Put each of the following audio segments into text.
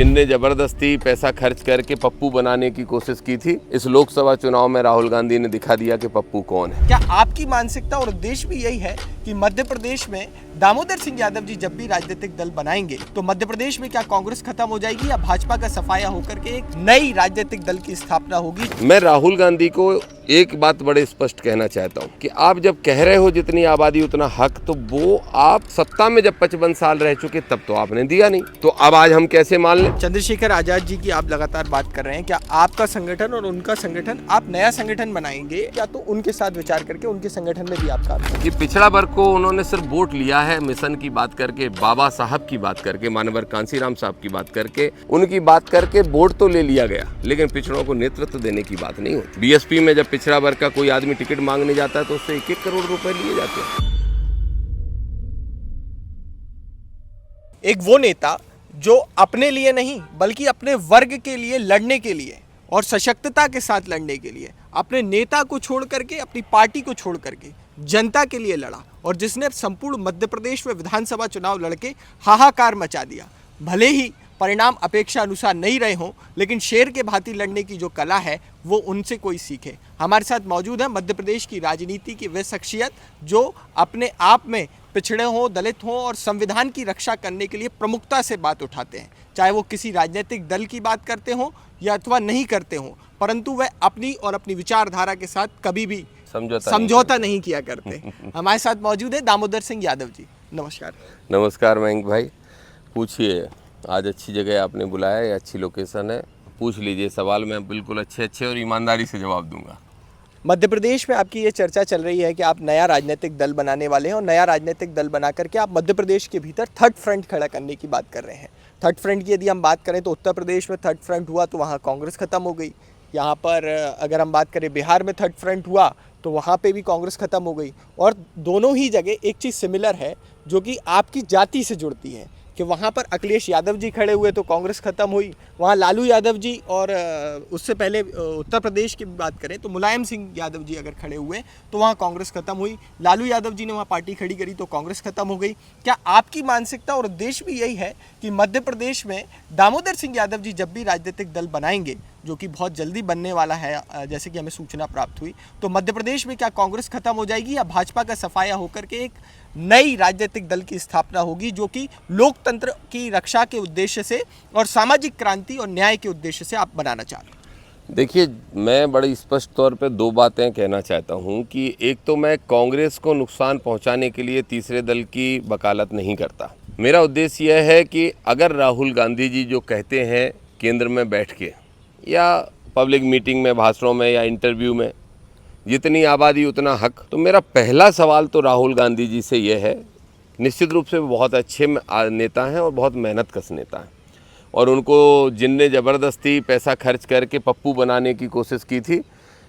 जिनने जबरदस्ती पैसा खर्च करके पप्पू बनाने की कोशिश की थी, इस लोकसभा चुनाव में राहुल गांधी ने दिखा दिया कि पप्पू कौन है। क्या आपकी मानसिकता और उद्देश्य भी यही है कि मध्य प्रदेश में दामोदर सिंह यादव जी जब भी राजनीतिक दल बनाएंगे तो मध्य प्रदेश में क्या कांग्रेस खत्म हो जाएगी या भाजपा का सफाया होकर के एक नई राजनीतिक दल की स्थापना होगी? मैं राहुल गांधी को एक बात बड़े स्पष्ट कहना चाहता हूं कि आप जब कह रहे हो जितनी आबादी उतना हक, तो वो आप सत्ता में जब 55 साल रह चुके तब तो आपने दिया नहीं, तो अब आज हम कैसे मान लें? चंद्रशेखर आजाद जी की आप लगातार बात कर रहे हैं, क्या आपका संगठन और उनका संगठन, आप नया संगठन बनाएंगे या तो उनके साथ विचार करके उनके संगठन में भी आप काम करेंगे? ये पिछड़ा वर्ग को उन्होंने सिर्फ वोट लिया है मिशन की बात करके, बाबा साहब की बात करके, मानवर कांसीराम साहब की बात करके, उनकी बात करके वोट तो ले लिया गया, लेकिन पिछड़ों को नेतृत्व देने की बात नहीं होती। बीएसपी में जब पिछड़ा वर्ग का कोई आदमी टिकट मांगने जाता है तो उससे 1-1 करोड़ रुपए लिए जाते हैं। एक वो नेता जो अपने लिए नहीं बल्कि अपने वर्ग के लिए लड़ने के लिए और सशक्तता के साथ लड़ने के लिए अपने नेता को छोड़ करके, अपनी पार्टी को छोड़ करके जनता के लिए लड़ा और जिसने संपूर्ण मध्य प्रदेश में विधानसभा चुनाव लड़के हाहाकार मचा दिया। भले ही परिणाम अपेक्षा अनुसार नहीं रहे हों, लेकिन शेर के भांति लड़ने की जो कला है वो उनसे कोई सीखे। हमारे साथ मौजूद है मध्य प्रदेश की राजनीति की वे शख्सियत जो अपने आप में पिछड़े हों, दलित हों और संविधान की रक्षा करने के लिए प्रमुखता से बात उठाते हैं, चाहे वो किसी राजनीतिक दल की बात करते हों या अथवा नहीं करते हों, परंतु वह अपनी और अपनी विचारधारा के साथ कभी भी समझौता नहीं किया करते। हमारे साथ मौजूद है दामोदर सिंह यादव जी। नमस्कार। नमस्कार मयंक भाई, पूछिए। आज अच्छी जगह आपने बुलाया है, अच्छी लोकेशन है, पूछ लीजिए सवाल, मैं बिल्कुल अच्छे और ईमानदारी से जवाब दूंगा। मध्य प्रदेश में आपकी ये चर्चा चल रही है कि आप नया राजनीतिक दल बनाने वाले हैं और नया राजनीतिक दल बना करके आप मध्य प्रदेश के भीतर थर्ड फ्रंट खड़ा करने की बात कर रहे हैं। थर्ड फ्रंट की यदि हम बात करें तो उत्तर प्रदेश में थर्ड फ्रंट हुआ तो वहाँ कांग्रेस खत्म हो गई। यहाँ पर अगर हम बात करें बिहार में थर्ड फ्रंट हुआ तो वहाँ पे भी कांग्रेस खत्म हो गई। और दोनों ही जगह एक चीज़ सिमिलर है जो कि आपकी जाति से जुड़ती है कि वहाँ पर अखिलेश यादव जी खड़े हुए तो कांग्रेस खत्म हुई, वहाँ लालू यादव जी और उससे पहले उत्तर प्रदेश की बात करें तो मुलायम सिंह यादव जी अगर खड़े हुए तो वहाँ कांग्रेस खत्म हुई, लालू यादव जी ने वहाँ पार्टी खड़ी करी तो कांग्रेस खत्म हो गई। क्या आपकी मानसिकता और उद्देश्य भी यही है कि मध्य प्रदेश में दामोदर सिंह यादव जी जब भी राजनीतिक दल बनाएंगे, जो कि बहुत जल्दी बनने वाला है जैसे कि हमें सूचना प्राप्त हुई, तो मध्य प्रदेश में क्या कांग्रेस खत्म हो जाएगी या भाजपा का सफाया होकर के एक नई राजनीतिक दल की स्थापना होगी जो कि लोकतंत्र की रक्षा के उद्देश्य से और सामाजिक क्रांति और न्याय के उद्देश्य से आप बनाना चाह रहे हैं? देखिए, मैं बड़ी स्पष्ट तौर पे 2 बातें कहना चाहता हूं कि एक तो मैं कांग्रेस को नुकसान पहुंचाने के लिए तीसरे दल की वकालत नहीं करता। मेरा उद्देश्य यह है कि अगर राहुल गांधी जी जो कहते हैं केंद्र में बैठ के या पब्लिक मीटिंग में, भाषणों में या इंटरव्यू में, जितनी आबादी उतना हक, तो मेरा पहला सवाल तो राहुल गांधी जी से यह है, निश्चित रूप से वो बहुत अच्छे नेता हैं और बहुत मेहनतकश नेता हैं, और उनको जिनने ज़बरदस्ती पैसा खर्च करके पप्पू बनाने की कोशिश की थी,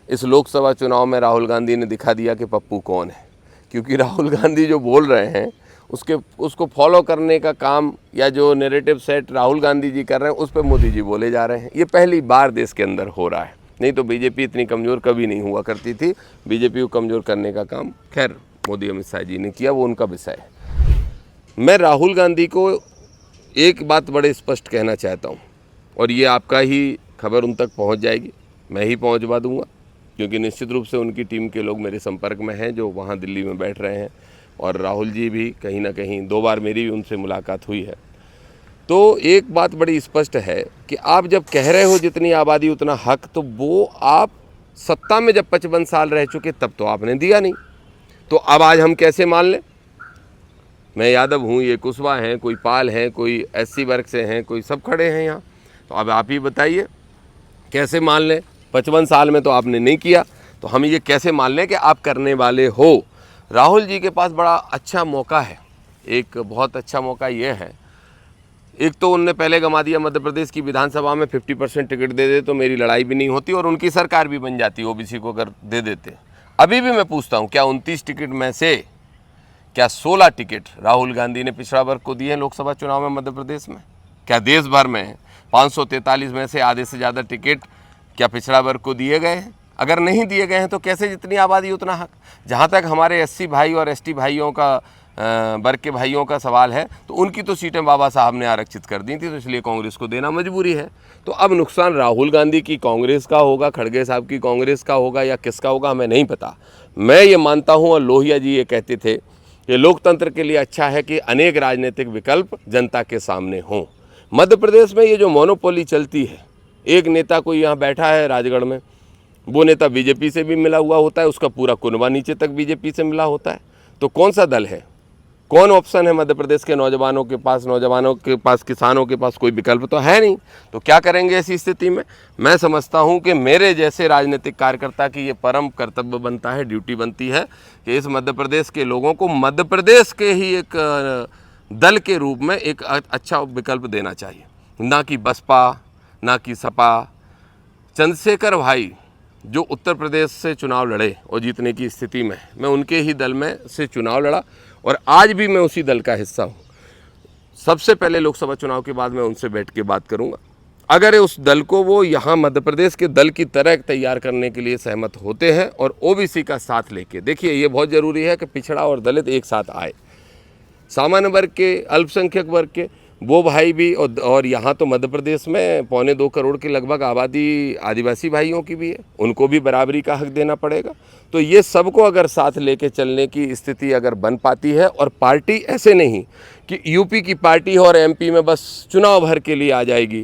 इस लोकसभा चुनाव में राहुल गांधी ने दिखा दिया कि पप्पू कौन है। क्योंकि राहुल गांधी जो बोल रहे हैं उसको फॉलो करने का काम या जो नैरेटिव सेट राहुल गांधी जी कर रहे हैं उस पर मोदी जी बोले जा रहे हैं। ये पहली बार देश के अंदर हो रहा है, नहीं तो बीजेपी इतनी कमज़ोर कभी नहीं हुआ करती थी। बीजेपी को कमज़ोर करने का काम खैर मोदी अमित शाह जी ने किया, वो उनका विषय है। मैं राहुल गांधी को एक बात बड़े स्पष्ट कहना चाहता हूँ, और ये आपका ही खबर उन तक पहुँच जाएगी, मैं ही पहुँचवा दूँगा, क्योंकि निश्चित रूप से उनकी टीम के लोग मेरे संपर्क में हैं जो वहाँ दिल्ली में बैठ रहे हैं, और राहुल जी भी कहीं ना कहीं 2 बार मेरी भी उनसे मुलाकात हुई है। तो एक बात बड़ी स्पष्ट है कि आप जब कह रहे हो जितनी आबादी उतना हक, तो वो आप सत्ता में जब 55 साल रह चुके तब तो आपने दिया नहीं, तो अब आज हम कैसे मान लें? मैं यादव हूँ, ये कुशवाहा हैं, कोई पाल हैं, कोई SC वर्ग से हैं, कोई सब खड़े हैं यहाँ, तो अब आप ही बताइए कैसे मान लें? 55 साल में तो आपने नहीं किया, तो हम ये कैसे मान लें कि आप करने वाले हो? राहुल जी के पास बड़ा अच्छा मौका है, एक बहुत अच्छा मौका ये है, एक तो उनने पहले गंवा दिया मध्य प्रदेश की विधानसभा में 50% टिकट दे दे तो मेरी लड़ाई भी नहीं होती और उनकी सरकार भी बन जाती ओबीसी को अगर दे देते। अभी भी मैं पूछता हूँ, क्या 29 टिकट में से क्या 16 टिकट राहुल गांधी ने पिछड़ा वर्ग को दिए हैं लोकसभा चुनाव में मध्य प्रदेश में? क्या देश भर में 543 में से आधे से ज़्यादा टिकट क्या पिछड़ा वर्ग को दिए गए हैं? अगर नहीं दिए गए हैं तो कैसे जितनी आबादी उतना हक? जहाँ तक हमारे SC भाई और ST भाइयों का वर्ग के भाइयों का सवाल है, तो उनकी तो सीटें बाबा साहब ने आरक्षित कर दी थी, तो इसलिए कांग्रेस को देना मजबूरी है। तो अब नुकसान राहुल गांधी की कांग्रेस का होगा, खड़गे साहब की कांग्रेस का होगा, या किसका होगा हमें नहीं पता। मैं ये मानता हूँ, और लोहिया जी ये कहते थे कि लोकतंत्र के लिए अच्छा है कि अनेक राजनीतिक विकल्प जनता के सामने हों। मध्य प्रदेश में ये जो मोनोपोली चलती है, एक नेता कोई यहाँ बैठा है राजगढ़ में, वो नेता बीजेपी से भी मिला हुआ होता है, उसका पूरा कुनबा नीचे तक बीजेपी से मिला होता है। तो कौन सा दल है, कौन ऑप्शन है मध्य प्रदेश के नौजवानों के पास, किसानों के पास कोई विकल्प तो है नहीं। तो क्या करेंगे ऐसी स्थिति में? मैं समझता हूं कि मेरे जैसे राजनीतिक कार्यकर्ता की ये परम कर्तव्य बनता है, ड्यूटी बनती है कि इस मध्य प्रदेश के लोगों को मध्य प्रदेश के ही एक दल के रूप में एक अच्छा विकल्प देना चाहिए, ना कि बसपा, ना कि सपा। चंद्रशेखर भाई जो उत्तर प्रदेश से चुनाव लड़े और जीतने की स्थिति में, मैं उनके ही दल में से चुनाव लड़ा और आज भी मैं उसी दल का हिस्सा हूँ। सबसे पहले लोकसभा चुनाव के बाद मैं उनसे बैठ के बात करूँगा। अगर उस दल को वो यहाँ मध्य प्रदेश के दल की तरह तैयार करने के लिए सहमत होते हैं और ओबीसी का साथ लेके, देखिए ये बहुत ज़रूरी है कि पिछड़ा और दलित एक साथ आए, सामान्य वर्ग के, अल्पसंख्यक वर्ग के वो भाई भी, और यहाँ तो मध्य प्रदेश में 1.25 करोड़ की लगभग आबादी आदिवासी भाइयों की भी है, उनको भी बराबरी का हक देना पड़ेगा। तो ये सबको अगर साथ लेके चलने की स्थिति अगर बन पाती है, और पार्टी ऐसे नहीं कि यूपी की पार्टी है और एमपी में बस चुनाव भर के लिए आ जाएगी।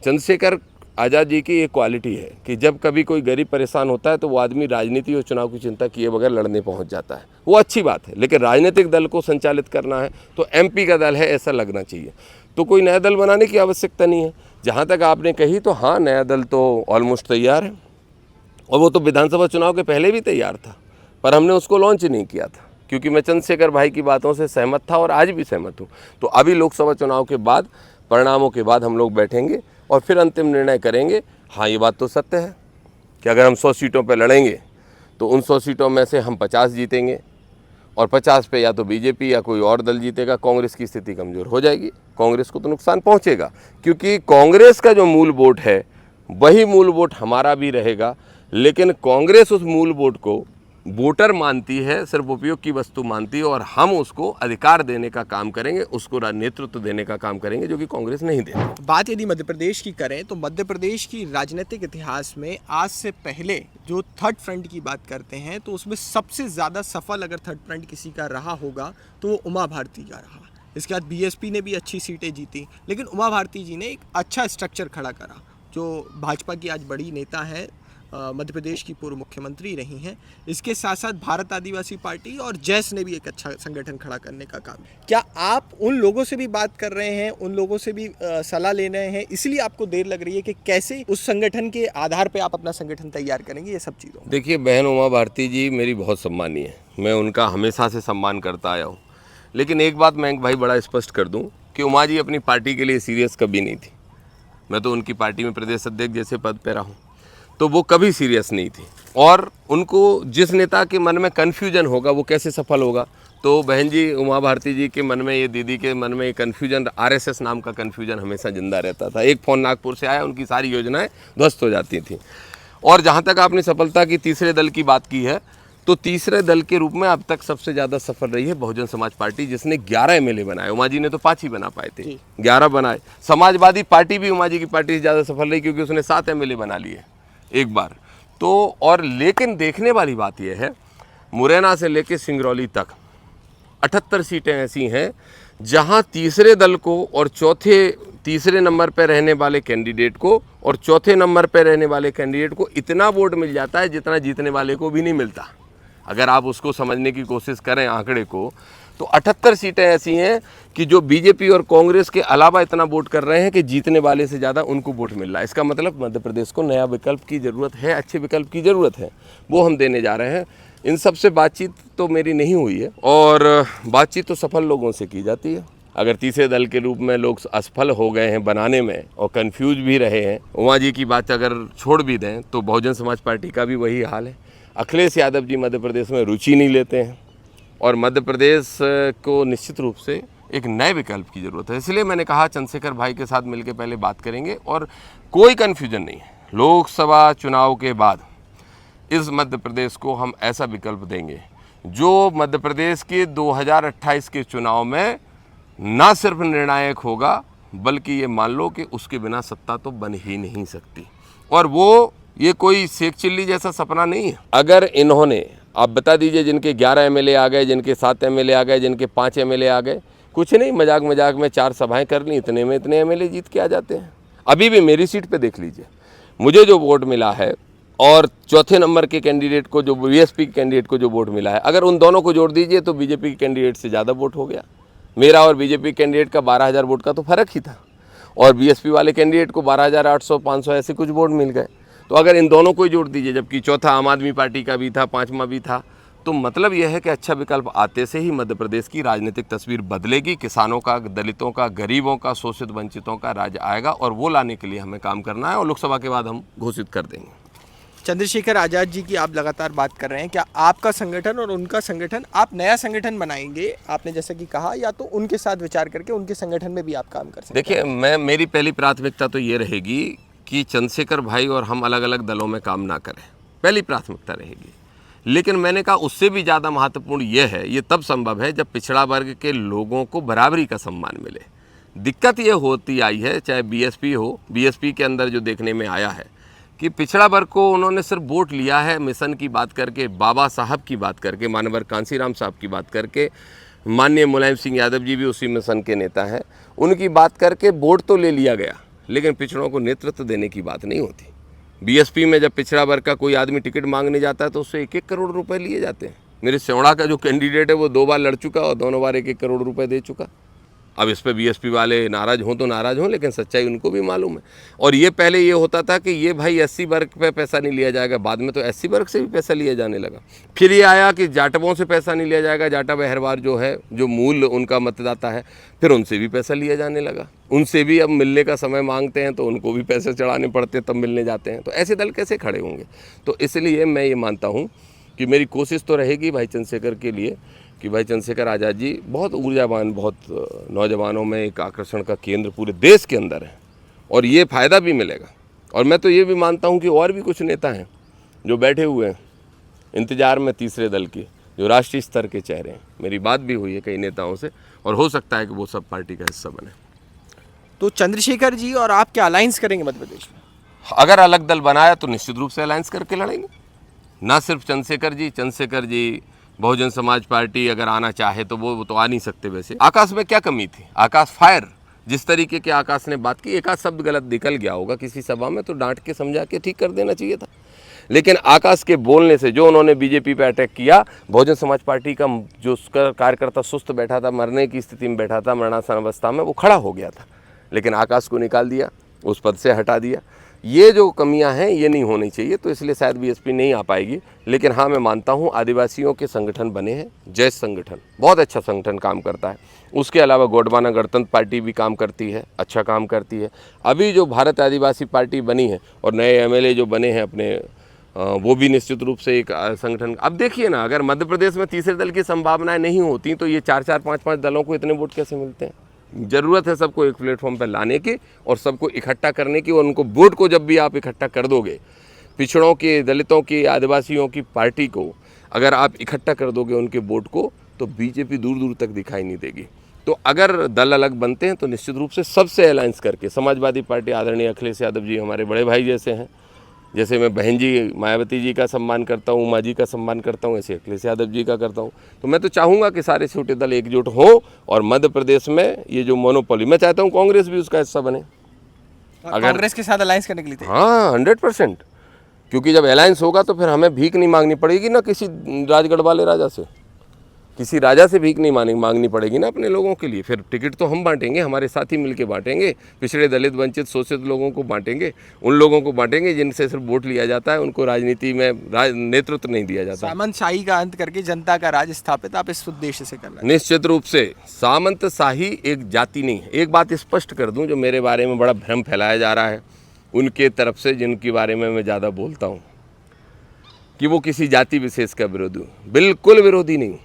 चंद्रशेखर आज़ाद जी की एक क्वालिटी है कि जब कभी कोई गरीब परेशान होता है तो वो आदमी राजनीति और चुनाव की चिंता किए बगैर लड़ने पहुंच जाता है, वो अच्छी बात है। लेकिन राजनीतिक दल को संचालित करना है तो एमपी का दल है ऐसा लगना चाहिए, तो कोई नया दल बनाने की आवश्यकता नहीं है। जहाँ तक आपने कही तो हाँ, नया दल तो ऑलमोस्ट तैयार है, और वो तो विधानसभा चुनाव के पहले भी तैयार था, पर हमने उसको लॉन्च नहीं किया था क्योंकि मैं चंद्रशेखर भाई की बातों से सहमत था और आज भी सहमत हूँ। तो अभी लोकसभा चुनाव के बाद, परिणामों के बाद हम लोग बैठेंगे और फिर अंतिम निर्णय करेंगे। हाँ, ये बात तो सत्य है कि अगर हम 100 सीटों पर लड़ेंगे तो उन 100 सीटों में से हम 50 जीतेंगे, और 50 पे या तो बीजेपी या कोई और दल जीतेगा। कांग्रेस की स्थिति कमज़ोर हो जाएगी, कांग्रेस को तो नुकसान पहुंचेगा, क्योंकि कांग्रेस का जो मूल वोट है वही मूल वोट हमारा भी रहेगा। लेकिन कांग्रेस उस मूल वोट को वोटर मानती है, सिर्फ उपयोग की वस्तु मानती है, और हम उसको अधिकार देने का काम करेंगे, उसको नेतृत्व देने का काम करेंगे, जो कि कांग्रेस नहीं देती। बात यदि मध्य प्रदेश की करें तो मध्य प्रदेश की राजनीतिक इतिहास में आज से पहले जो थर्ड फ्रंट की बात करते हैं तो उसमें सबसे ज़्यादा सफल अगर थर्ड फ्रंट किसी का रहा होगा तो वो उमा भारती का रहा। इसके बाद बीएसपी ने भी अच्छी सीटें जीती, लेकिन उमा भारती जी ने एक अच्छा स्ट्रक्चर खड़ा करा। जो भाजपा की आज बड़ी नेता है, मध्य प्रदेश की पूर्व मुख्यमंत्री रही हैं। इसके साथ साथ भारत आदिवासी पार्टी और जैस ने भी एक अच्छा संगठन खड़ा करने का काम है। क्या आप उन लोगों से भी बात कर रहे हैं, उन लोगों से भी सलाह ले रहे हैं, इसलिए आपको देर लग रही है कि कैसे उस संगठन के आधार पर आप अपना संगठन तैयार करेंगे ये सब चीज़ों? देखिए, बहन उमा भारती जी मेरी बहुत सम्मानीय है, मैं उनका हमेशा से सम्मान करता आया हूँ। लेकिन एक बात मैं भाई बड़ा स्पष्ट कर दूँ कि उमा जी अपनी पार्टी के लिए सीरियस कभी नहीं थी। मैं तो उनकी पार्टी में प्रदेश अध्यक्ष जैसे पद पे रहा हूँ, तो वो कभी सीरियस नहीं थी। और उनको जिस नेता के मन में कन्फ्यूजन होगा वो कैसे सफल होगा, तो बहन जी उमा भारती जी के मन में, ये दीदी के मन में ये कन्फ्यूजन, आरएसएस नाम का कन्फ्यूजन हमेशा जिंदा रहता था। एक फ़ोन नागपुर से आया, उनकी सारी योजनाएं ध्वस्त हो जाती थी। और जहाँ तक आपने सफलता की तीसरे दल की बात की है, तो तीसरे दल के रूप में अब तक सबसे ज़्यादा सफल रही है बहुजन समाज पार्टी, जिसने 11 एमएलए बनाए। उमा जी ने तो 5 ही बना पाए थे, 11 बनाए। समाजवादी पार्टी भी उमा जी की पार्टी से ज़्यादा सफल रही क्योंकि उसने 7 एमएलए बना लिए एक बार तो। और लेकिन देखने वाली बात यह है, मुरैना से लेकर सिंगरौली तक 78 सीटें ऐसी हैं जहां तीसरे दल को और तीसरे नंबर पर रहने वाले कैंडिडेट को और चौथे नंबर पर रहने वाले कैंडिडेट को इतना वोट मिल जाता है जितना जीतने वाले को भी नहीं मिलता। अगर आप उसको समझने की कोशिश करें आंकड़े को, तो 78 सीटें ऐसी हैं कि जो बीजेपी और कांग्रेस के अलावा इतना वोट कर रहे हैं कि जीतने वाले से ज़्यादा उनको वोट मिल रहा है। इसका मतलब मध्य प्रदेश को नया विकल्प की ज़रूरत है, अच्छे विकल्प की ज़रूरत है, वो हम देने जा रहे हैं। इन सब से बातचीत तो मेरी नहीं हुई है, और बातचीत तो सफल लोगों से की जाती है। अगर तीसरे दल के रूप में लोग असफल हो गए हैं बनाने में और कंफ्यूज भी रहे हैं, उमा जी की बात अगर छोड़ भी दें तो बहुजन समाज पार्टी का भी वही हाल है। अखिलेश यादव जी मध्य प्रदेश में रुचि नहीं लेते हैं, और मध्य प्रदेश को निश्चित रूप से एक नए विकल्प की ज़रूरत है। इसलिए मैंने कहा चंद्रशेखर भाई के साथ मिलकर पहले बात करेंगे, और कोई कन्फ्यूजन नहीं है। लोकसभा चुनाव के बाद इस मध्य प्रदेश को हम ऐसा विकल्प देंगे जो मध्य प्रदेश के 2028 के चुनाव में ना सिर्फ निर्णायक होगा, बल्कि ये मान लो कि उसके बिना सत्ता तो बन ही नहीं सकती। और वो ये कोई शेख चिल्ली जैसा सपना नहीं है। अगर इन्होंने, आप बता दीजिए, जिनके 11 एमएलए आ गए, जिनके 7 एमएलए आ गए, जिनके 5 एमएलए आ गए, कुछ नहीं, मजाक मजाक में 4 सभाएं कर ली, इतने में इतने एमएलए जीत के आ जाते हैं। अभी भी मेरी सीट पे देख लीजिए, मुझे जो वोट मिला है और चौथे नंबर के कैंडिडेट को, जो बीएसपी के कैंडिडेट को जो वोट मिला है, अगर उन दोनों को जोड़ दीजिए तो बीजेपी के कैंडिडेट से ज़्यादा वोट हो गया। मेरा और बीजेपी कैंडिडेट का 12,000 वोट का तो फर्क ही था, और बीएसपी वाले कैंडिडेट को 12,800 500 ऐसे कुछ वोट मिल गए। तो अगर इन दोनों को ही जोड़ दीजिए, जबकि चौथा आम आदमी पार्टी का भी था, 5वां भी था, तो मतलब यह है कि अच्छा विकल्प आते से ही मध्य प्रदेश की राजनीतिक तस्वीर बदलेगी। किसानों का, दलितों का, गरीबों का, शोषित वंचितों का राज्य आएगा, और वो लाने के लिए हमें काम करना है, और लोकसभा के बाद हम घोषित कर देंगे। चंद्रशेखर आज़ाद जी की आप लगातार बात कर रहे हैं, क्या आपका संगठन और उनका संगठन, आप नया संगठन बनाएंगे? आपने जैसा कि कहा, या तो उनके साथ विचार करके उनके संगठन में भी आप काम कर सकते हैं। देखिए, मेरी पहली प्राथमिकता तो ये रहेगी कि चंद्रशेखर भाई और हम अलग अलग दलों में काम ना करें, पहली प्राथमिकता रहेगी। लेकिन मैंने कहा उससे भी ज़्यादा महत्वपूर्ण ये है, ये तब संभव है जब पिछड़ा वर्ग के लोगों को बराबरी का सम्मान मिले। दिक्कत ये होती आई है, चाहे बीएसपी हो, बीएसपी के अंदर जो देखने में आया है कि पिछड़ा वर्ग को उन्होंने सिर्फ वोट लिया है मिशन की बात करके, बाबा साहब की बात करके, मानवर कांसीराम साहब की बात करके, माननीय मुलायम सिंह यादव जी भी उसी मिशन के नेता हैं, उनकी बात करके वोट तो ले लिया गया, लेकिन पिछड़ों को नेतृत्व देने की बात नहीं होती। बीएसपी में जब पिछड़ा वर्ग का कोई आदमी टिकट मांगने जाता है तो उससे 1-1 करोड़ रुपए लिए जाते हैं। मेरे सेवड़ा का जो कैंडिडेट है वो 2 बार लड़ चुका और दोनों बार 1-1 करोड़ रुपए दे चुका। अब इस पर बीएसपी वाले नाराज़ हों तो नाराज़ हों, लेकिन सच्चाई उनको भी मालूम है। और ये पहले ये होता था कि ये भाई एससी वर्ग पे पैसा नहीं लिया जाएगा, बाद में तो एससी वर्ग से भी पैसा लिया जाने लगा। फिर ये आया कि जाटवों से पैसा नहीं लिया जाएगा, जाटा बहरवार जो है, जो मूल उनका मतदाता है, फिर उनसे भी पैसा लिया जाने लगा। उनसे भी अब मिलने का समय मांगते हैं तो उनको भी पैसे चढ़ाने पड़ते हैं, तब मिलने जाते हैं। तो ऐसे दल कैसे खड़े होंगे? तो इसलिए मैं ये मानता हूँ कि मेरी कोशिश तो रहेगी भाई चंद्रशेखर के लिए कि भाई चंद्रशेखर आज़ाद जी बहुत ऊर्जावान, बहुत नौजवानों में एक आकर्षण का केंद्र पूरे देश के अंदर है, और ये फ़ायदा भी मिलेगा। और मैं तो ये भी मानता हूँ कि और भी कुछ नेता हैं जो बैठे हुए हैं इंतज़ार में तीसरे दल की, जो राष्ट्रीय स्तर के चेहरे हैं। मेरी बात भी हुई है कई नेताओं से, और हो सकता है कि वो सब पार्टी का हिस्सा बने। तो चंद्रशेखर जी और आप क्या अलायंस करेंगे मध्य प्रदेश में? अगर अलग दल बनाया तो निश्चित रूप से अलायंस करके लड़ेंगे। ना सिर्फ चंद्रशेखर जी बहुजन समाज पार्टी अगर आना चाहे तो वो तो आ नहीं सकते। वैसे आकाश में क्या कमी थी? आकाश फायर, जिस तरीके के आकाश ने बात की, एक आध शब्द गलत निकल गया होगा किसी सभा में तो डांट के समझा के ठीक कर देना चाहिए था। लेकिन आकाश के बोलने से, जो उन्होंने बीजेपी पे अटैक किया, बहुजन समाज पार्टी का जो उसका कार्यकर्ता सुस्त बैठा था, मरने की स्थिति में बैठा था, मरणासन अवस्था में, वो खड़ा हो गया था। लेकिन आकाश को निकाल दिया, उस पद से हटा दिया। ये जो कमियां हैं ये नहीं होनी चाहिए, तो इसलिए शायद बीएसपी नहीं आ पाएगी। लेकिन हाँ, मैं मानता हूँ आदिवासियों के संगठन बने हैं, जैस संगठन बहुत अच्छा संगठन काम करता है। उसके अलावा गोंडवाना गणतंत्र पार्टी भी काम करती है, अच्छा काम करती है। अभी जो भारत आदिवासी पार्टी बनी है और नए एमएलए जो बने हैं अपने, वो भी निश्चित रूप से एक संगठन। अब देखिए ना, अगर मध्य प्रदेश में तीसरे दल की संभावनाएं नहीं होती तो ये 4-4, 5-5 दलों को इतने वोट कैसे मिलते हैं? ज़रूरत है सबको एक प्लेटफॉर्म पर लाने की और सबको इकट्ठा करने की, और उनको वोट को जब भी आप इकट्ठा कर दोगे, पिछड़ों के, दलितों की, आदिवासियों की पार्टी को अगर आप इकट्ठा कर दोगे उनके वोट को, तो बीजेपी दूर दूर तक दिखाई नहीं देगी। तो अगर दल अलग बनते हैं तो निश्चित रूप से सबसे अलायंस करके, समाजवादी पार्टी आदरणीय अखिलेश यादव जी हमारे बड़े भाई जैसे हैं, जैसे मैं बहन जी मायावती जी का सम्मान करता हूँ, उमा जी का सम्मान करता हूँ, ऐसे अखिलेश यादव जी का करता हूँ। तो मैं तो चाहूँगा कि सारे छोटे दल एकजुट हों और मध्य प्रदेश में ये जो मोनोपोली, मैं चाहता हूँ कांग्रेस भी उसका हिस्सा बने। अगर कांग्रेस के साथ अलायंस करने के लिए? हाँ, 100%। क्योंकि जब अलायंस होगा तो फिर हमें भीख नहीं मांगनी पड़ेगी ना किसी राजगढ़ वाले राजा से, किसी राजा से भीख नहीं मांगनी पड़ेगी ना अपने लोगों के लिए। फिर टिकट तो हम बांटेंगे, हमारे साथी मिलके बांटेंगे, पिछड़े, दलित, वंचित, शोषित लोगों को बांटेंगे, उन लोगों को बांटेंगे जिनसे सिर्फ वोट लिया जाता है, उनको राजनीति में नेतृत्व नहीं दिया जाता। सामंतशाही का अंत करके जनता का राज स्थापित आप इस उद्देश्य से करना? निश्चित रूप से सामंतशाही एक जाति नहीं है। एक बात स्पष्ट कर दूं, जो मेरे बारे में बड़ा भ्रम फैलाया जा रहा है उनके तरफ से, जिनके बारे में मैं ज़्यादा बोलता हूँ कि वो किसी जाति विशेष का विरोधी हूँ, बिल्कुल विरोधी नहीं।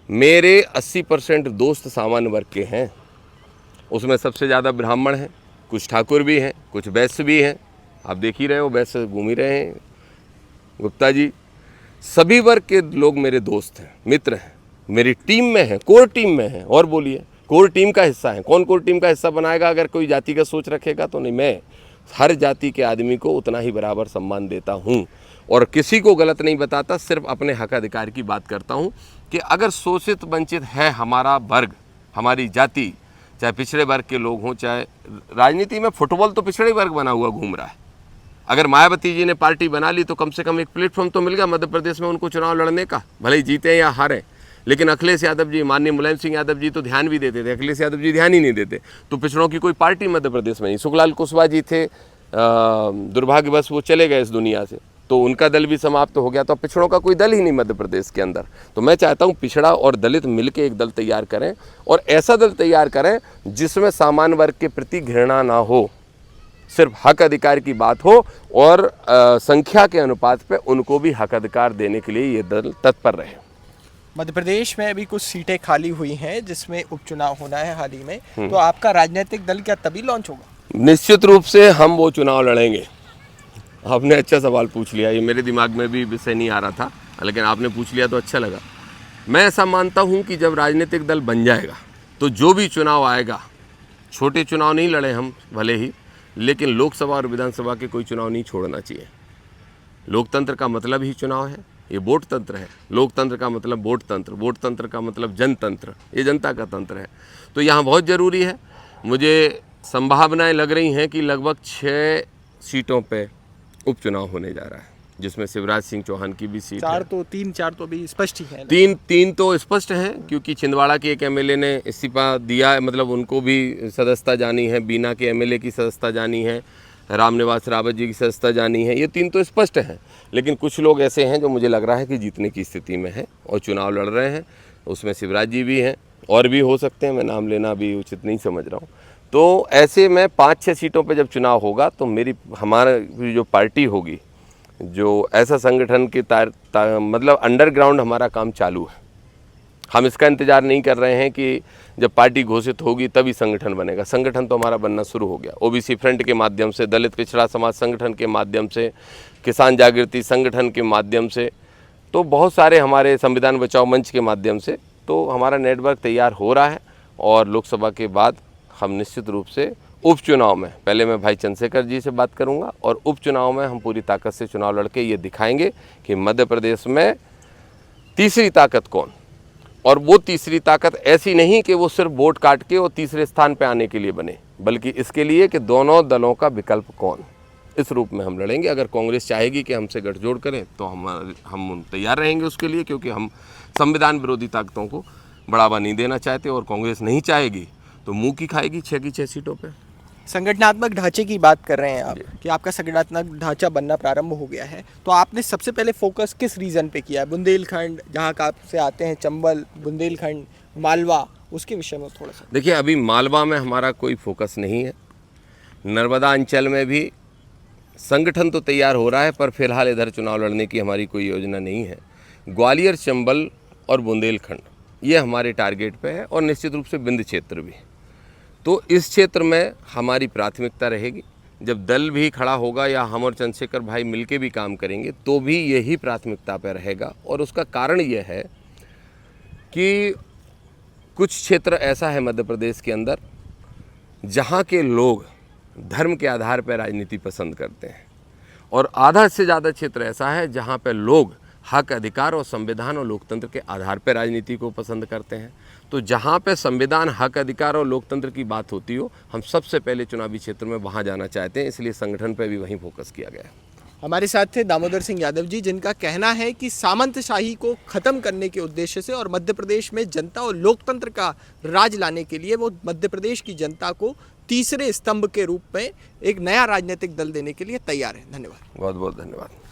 मेरे 80% दोस्त सामान्य वर्ग के हैं, उसमें सबसे ज़्यादा ब्राह्मण हैं, कुछ ठाकुर भी हैं, कुछ वैश्य भी हैं। आप देख ही रहे हो, वैश्य घूम ही रहे हैं, गुप्ता जी। सभी वर्ग के लोग मेरे दोस्त हैं, मित्र हैं, मेरी टीम में हैं, कोर टीम में हैं। और बोलिए, कोर टीम का हिस्सा है। कौन कोर टीम का हिस्सा बनाएगा अगर कोई जाति का सोच रखेगा तो? नहीं, मैं हर जाति के आदमी को उतना ही बराबर सम्मान देता हूँ और किसी को गलत नहीं बताता, सिर्फ अपने हक अधिकार की बात करता हूँ कि अगर शोषित वंचित है हमारा वर्ग, हमारी जाति, चाहे पिछड़े वर्ग के लोग हों, चाहे राजनीति में फुटबॉल तो पिछड़े वर्ग बना हुआ घूम रहा है। अगर मायावती जी ने पार्टी बना ली तो कम से कम एक प्लेटफॉर्म तो मिल गया मध्य प्रदेश में उनको चुनाव लड़ने का, भले ही जीते या हारें। लेकिन अखिलेश यादव जी, माननीय मुलायम सिंह यादव जी तो ध्यान भी देते थे, अखिलेश यादव जी ध्यान ही नहीं देते। तो पिछड़ों की कोई पार्टी मध्य प्रदेश में नहीं। सुखलाल कुशवाहा जी थे, दुर्भाग्यवश वो चले गए इस दुनिया से, तो उनका दल भी समाप्त हो गया। तो पिछड़ों का कोई दल ही नहीं मध्य प्रदेश के अंदर। तो मैं चाहता हूँ पिछड़ा और दलित मिलकर एक दल तैयार करें और ऐसा दल तैयार करें जिसमें सामान्य वर्ग के प्रति घृणा ना हो, सिर्फ हक अधिकार की बात हो और संख्या के अनुपात पे उनको भी हक अधिकार देने के लिए ये दल तत्पर रहे। मध्य प्रदेश में अभी कुछ सीटें खाली हुई हैं जिसमें उपचुनाव होना है हाल ही में, तो आपका राजनीतिक दल क्या तभी लॉन्च होगा? निश्चित रूप से हम वो चुनाव लड़ेंगे। आपने अच्छा सवाल पूछ लिया, ये मेरे दिमाग में भी विषय नहीं आ रहा था, लेकिन आपने पूछ लिया तो अच्छा लगा। मैं ऐसा मानता हूँ कि जब राजनीतिक दल बन जाएगा तो जो भी चुनाव आएगा, छोटे चुनाव नहीं लड़े हम भले ही, लेकिन लोकसभा और विधानसभा के कोई चुनाव नहीं छोड़ना चाहिए। लोकतंत्र का मतलब ही चुनाव है, ये वोट तंत्र है। लोकतंत्र का मतलब वोट तंत्र, वोट तंत्र का मतलब जनतंत्र, ये जनता का तंत्र है। तो यहाँ बहुत ज़रूरी है। मुझे संभावनाएं लग रही हैं कि लगभग 6 सीटों पे उपचुनाव होने जा रहा है, जिसमें शिवराज सिंह चौहान की भी सीट है। 3-4 तो अभी स्पष्ट ही है। तीन तो स्पष्ट हैं, क्योंकि छिंदवाड़ा के एक एमएलए ने इस्तीफा दिया है, मतलब उनको भी सदस्यता जानी है। बीना के एमएलए की सदस्यता जानी है, रामनिवास रावत जी की सदस्यता जानी है। ये 3 तो स्पष्ट हैं, लेकिन कुछ लोग ऐसे हैं जो मुझे लग रहा है कि जीतने की स्थिति में हैं और चुनाव लड़ रहे हैं। उसमें शिवराज जी भी हैं और भी हो सकते हैं, मैं नाम लेना भी उचित नहीं समझ रहा हूँ। तो ऐसे में 5-6 सीटों पे जब चुनाव होगा तो हमारी जो पार्टी होगी, जो ऐसा संगठन की मतलब अंडरग्राउंड हमारा काम चालू है। हम इसका इंतज़ार नहीं कर रहे हैं कि जब पार्टी घोषित होगी तभी संगठन बनेगा। संगठन तो हमारा बनना शुरू हो गया। ओबीसी फ्रंट के माध्यम से, दलित पिछड़ा समाज संगठन के माध्यम से, किसान जागृति संगठन के माध्यम से, तो बहुत सारे हमारे संविधान बचाओ मंच के माध्यम से तो हमारा नेटवर्क तैयार हो रहा है। और लोकसभा के बाद हम निश्चित रूप से उपचुनाव में, पहले मैं भाई चंद्रशेखर जी से बात करूंगा और उपचुनाव में हम पूरी ताकत से चुनाव लड़के ये दिखाएंगे कि मध्य प्रदेश में तीसरी ताकत कौन। और वो तीसरी ताकत ऐसी नहीं कि वो सिर्फ वोट काट के और तीसरे स्थान पे आने के लिए बने, बल्कि इसके लिए कि दोनों दलों का विकल्प कौन, इस रूप में हम लड़ेंगे। अगर कांग्रेस चाहेगी कि हमसे गठजोड़ करें तो हम तैयार रहेंगे उसके लिए, क्योंकि हम संविधान विरोधी ताकतों को बढ़ावा नहीं देना चाहते। और कांग्रेस नहीं चाहेगी तो मुंह की खाएगी 6 की 6 सीटों पे। संगठनात्मक ढांचे की बात कर रहे हैं आप कि आपका संगठनात्मक ढांचा बनना प्रारंभ हो गया है, तो आपने सबसे पहले फोकस किस रीजन पे किया है? बुंदेलखंड, जहाँ का आपसे आते हैं, चंबल, बुंदेलखंड, मालवा, उसके विषय में थोड़ा सा देखिए। अभी मालवा में हमारा कोई फोकस नहीं है। नर्मदा अंचल में भी संगठन तो तैयार हो रहा है, पर फिलहाल इधर चुनाव लड़ने की हमारी कोई योजना नहीं है। ग्वालियर, चंबल और बुंदेलखंड ये हमारे टारगेट पे है, और निश्चित रूप से विंध्य क्षेत्र भी। तो इस क्षेत्र में हमारी प्राथमिकता रहेगी। जब दल भी खड़ा होगा या हम और चंद्रशेखर भाई मिलके भी काम करेंगे तो भी यही प्राथमिकता पर रहेगा। और उसका कारण यह है कि कुछ क्षेत्र ऐसा है मध्य प्रदेश के अंदर जहाँ के लोग धर्म के आधार पर राजनीति पसंद करते हैं, और आधा से ज़्यादा क्षेत्र ऐसा है जहाँ पर लोग हक अधिकार और संविधान और लोकतंत्र के आधार पर राजनीति को पसंद करते हैं। तो जहाँ पे संविधान, हक अधिकार और लोकतंत्र की बात होती हो, हम सबसे पहले चुनावी क्षेत्र में वहाँ जाना चाहते हैं, इसलिए संगठन पे भी वहीं फोकस किया गया है। हमारे साथ थे दामोदर सिंह यादव जी, जिनका कहना है कि सामंतशाही को खत्म करने के उद्देश्य से और मध्य प्रदेश में जनता और लोकतंत्र का राज लाने के लिए वो मध्य प्रदेश की जनता को तीसरे स्तंभ के रूप में एक नया राजनीतिक दल देने के लिए तैयार है। धन्यवाद। बहुत बहुत धन्यवाद।